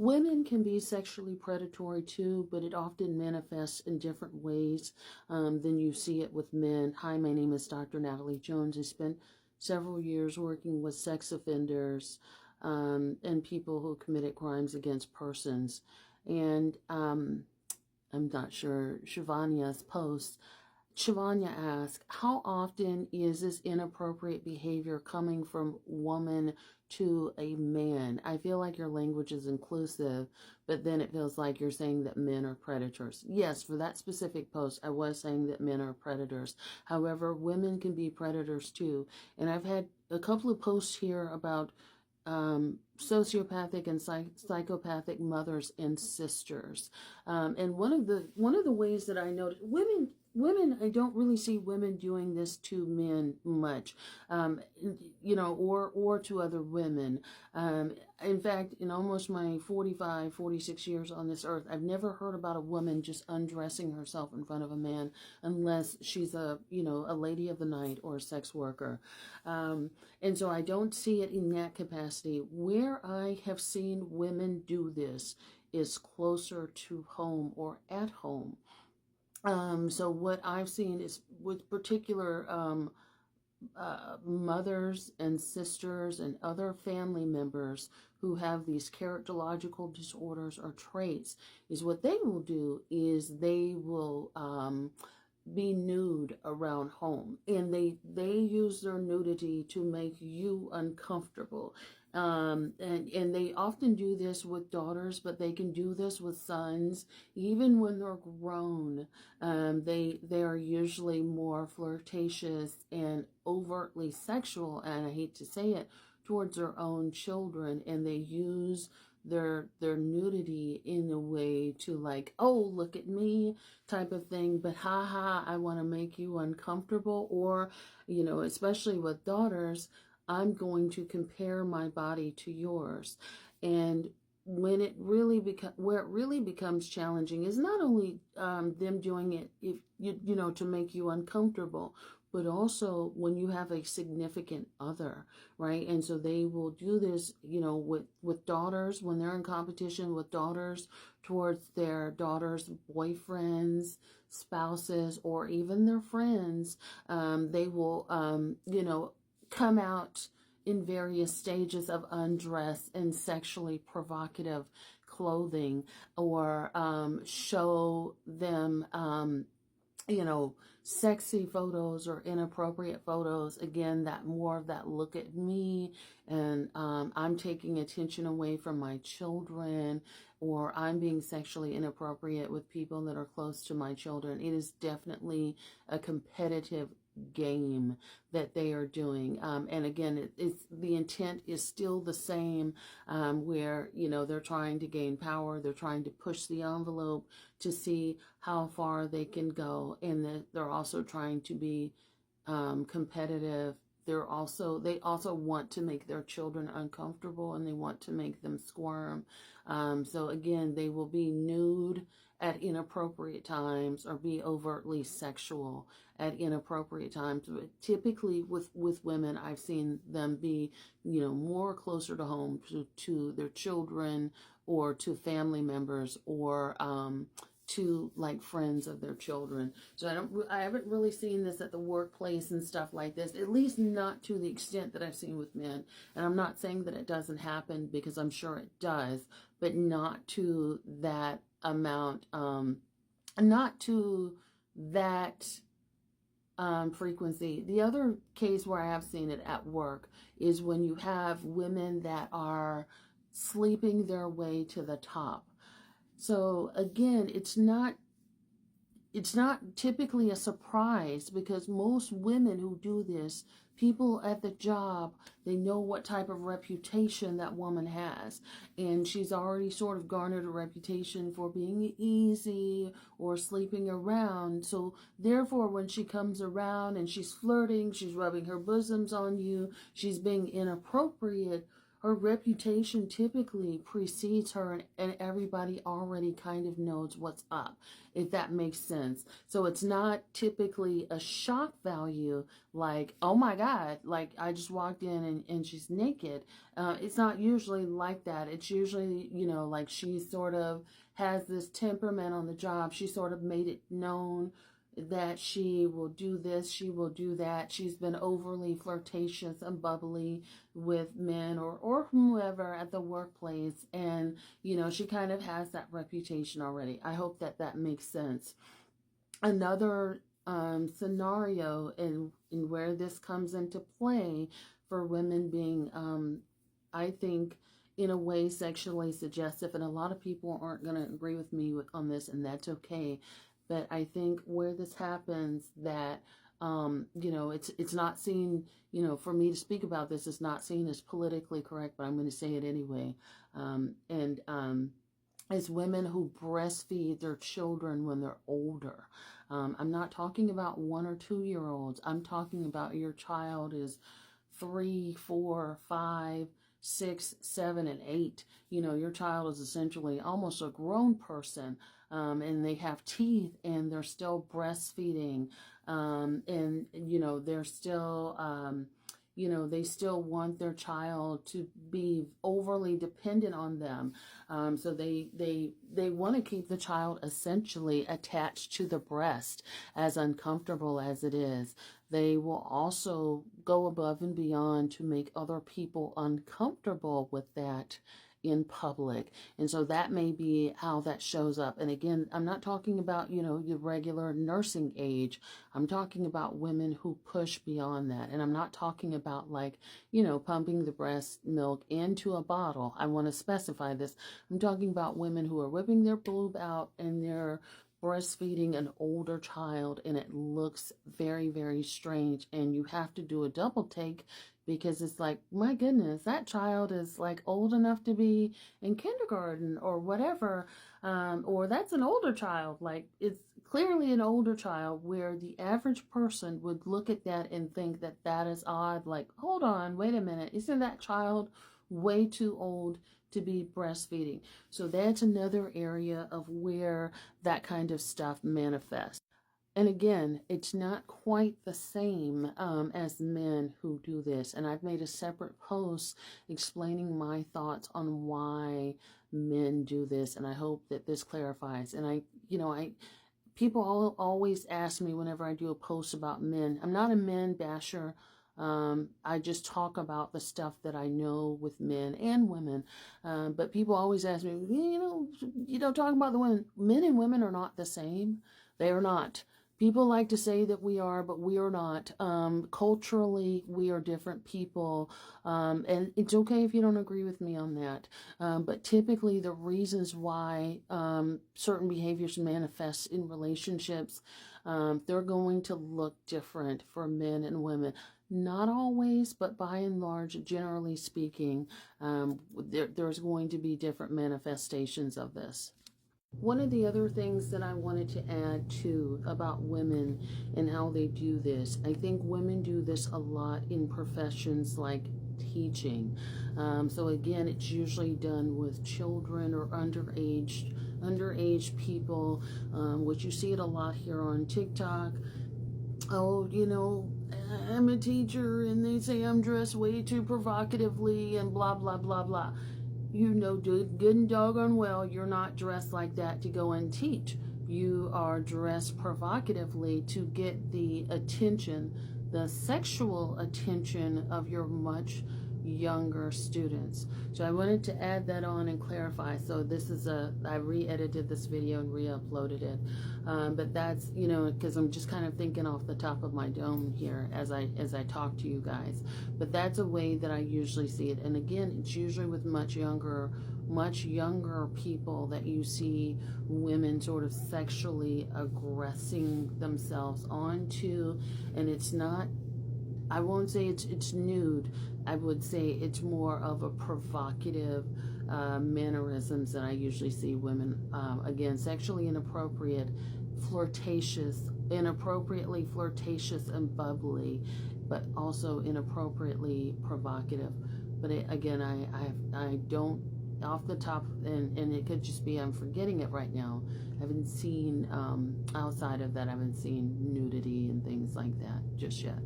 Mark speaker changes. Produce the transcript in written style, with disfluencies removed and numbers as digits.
Speaker 1: Women can be sexually predatory too, but it often manifests in different ways than you see it with men. Hi, my name is Dr. Natalie Jones. I spent several years working with sex offenders and people who committed crimes against persons. And I'm not sure Shivania's post. Shivanya asked, how often is this inappropriate behavior coming from woman to a man? I feel like your language is inclusive, but then it feels like you're saying that men are predators. Yes, for that specific post, I was saying that men are predators. However, women can be predators too. And I've had a couple of posts here about sociopathic and psychopathic mothers and sisters. And one of the ways that I noticed women, I don't really see women doing this to men much, or to other women. In fact, in almost my 45, 46 years on this earth, I've never heard about a woman just undressing herself in front of a man unless she's a lady of the night or a sex worker. And so I don't see it in that capacity. Where I have seen women do this is closer to home or at home. So what I've seen is with particular mothers and sisters and other family members who have these characterological disorders or traits, is what they will do is they will be nude around home, and they use their nudity to make you uncomfortable. And they often do this with daughters, but they can do this with sons even when they're grown. They are usually more flirtatious and overtly sexual, and I hate to say it, towards their own children, and they use their nudity in a way to like, oh, look at me type of thing, but haha, I want to make you uncomfortable. Or, especially with daughters, I'm going to compare my body to yours. And when it really where it really becomes challenging is not only them doing it if to make you uncomfortable, but also when you have a significant other, right? And so they will do this, with daughters when they're in competition with daughters towards their daughters' boyfriends, spouses, or even their friends. They will, come out in various stages of undress and sexually provocative clothing, or show them sexy photos or inappropriate photos. Again, that more of that look at me, and I'm taking attention away from my children, or I'm being sexually inappropriate with people that are close to my children. It is definitely a competitive game that they are doing, and again, it's the intent is still the same, where they're trying to gain power, they're trying to push the envelope to see how far they can go, and they're also trying to be competitive. They also want to make their children uncomfortable, and they want to make them squirm. So again, they will be nude at inappropriate times or be overtly sexual at inappropriate times. But typically with women, I've seen them be, more closer to home, to their children or to family members, or to like friends of their children. So I haven't really seen this at the workplace and stuff like this, at least not to the extent that I've seen with men. And I'm not saying that it doesn't happen, because I'm sure it does, but not to that amount, not to that frequency. The other case where I have seen it at work is when you have women that are sleeping their way to the top. So again, it's not typically a surprise, because most women who do this, people at the job, they know what type of reputation that woman has, and she's already sort of garnered a reputation for being easy or sleeping around. So therefore, when she comes around and she's flirting, she's rubbing her bosoms on you, she's being inappropriate, her reputation typically precedes her, and everybody already kind of knows what's up, if that makes sense. So it's not typically a shock value like, oh my God, like I just walked in and she's naked. It's not usually like that. It's usually, you know, like she sort of has this temperament on the job. She sort of made it known that she will do this, she will do that. She's been overly flirtatious and bubbly with men or whoever at the workplace. And, you know, she kind of has that reputation already. I hope that that makes sense. Another scenario in where this comes into play for women being, I think, in a way sexually suggestive, and a lot of people aren't going to agree with me on this, and that's okay. But I think where this happens, that you know, it's not seen, you know, for me to speak about this, it's not seen as politically correct, but I'm going to say it anyway. As women who breastfeed their children when they're older. I'm not talking about 1 or 2 year olds. I'm talking about your child is 3, 4, 5, 6, 7, and 8. You know, your child is essentially almost a grown person, and they have teeth and they're still breastfeeding, and you know, they're still you know, they still want their child to be overly dependent on them. So they want to keep the child essentially attached to the breast, as uncomfortable as it is. They will also go above and beyond to make other people uncomfortable with that in public. And so that may be how that shows up. And again, I'm not talking about, you know, your regular nursing age. I'm talking about women who push beyond that. And I'm not talking about, like, you know, pumping the breast milk into a bottle. I want to specify this. I'm talking about women who are whipping their boob out and they're breastfeeding an older child, and it looks very, very strange. And you have to do a double take, because it's like, my goodness, that child is like old enough to be in kindergarten or whatever, or that's an older child. Like, it's clearly an older child, where the average person would look at that and think that that is odd. Like, hold on, wait a minute, isn't that child way too old to be breastfeeding? So that's another area of where that kind of stuff manifests. And again, it's not quite the same as men who do this. And I've made a separate post explaining my thoughts on why men do this. And I hope that this clarifies. And people always ask me whenever I do a post about men. I'm not a men basher. I just talk about the stuff that I know with men and women. But people always ask me, talking about the women. Men and women are not the same. They are not. People like to say that we are, but we are not. Culturally, we are different people. And it's okay if you don't agree with me on that. But typically the reasons why certain behaviors manifest in relationships, they're going to look different for men and women. Not always, but by and large, generally speaking, there's going to be different manifestations of this. One of the other things that I wanted to add too about women and how they do this, I think women do this a lot in professions like teaching. So again, it's usually done with children or underage people, which you see it a lot here on TikTok. Oh, I'm a teacher and they say I'm dressed way too provocatively and blah, blah, blah, blah. You know good and doggone well you're not dressed like that to go and teach. You are dressed provocatively to get the attention, the sexual attention of your much younger students. So I wanted to add that on and clarify. So this is I re-edited this video and re-uploaded it. But that's, because I'm just kind of thinking off the top of my dome here as I talk to you guys. But that's a way that I usually see it. And again, it's usually with much younger people that you see women sort of sexually aggressing themselves onto. And it's not, I won't say it's nude. I would say it's more of a provocative mannerisms that I usually see women, again, sexually inappropriate, inappropriately flirtatious and bubbly, but also inappropriately provocative. But again, I don't, off the top, and it could just be I'm forgetting it right now. I haven't seen, outside of that, I haven't seen nudity and things like that just yet.